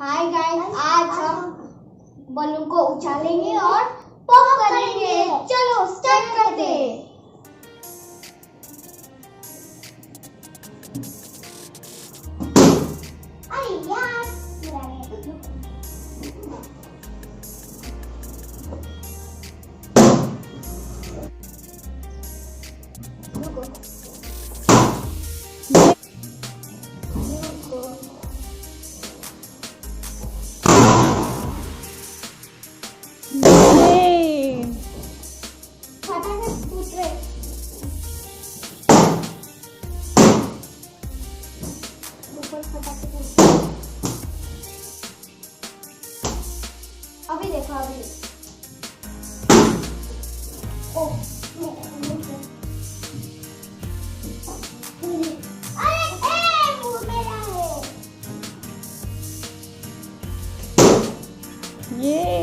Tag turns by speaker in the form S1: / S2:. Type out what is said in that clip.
S1: Hi guys, आज हम balloon को उछालेंगे और पॉप करेंगे। चलो स्टार्ट करते हैं। अरे यार, अभी देखो अभी। ओ
S2: ये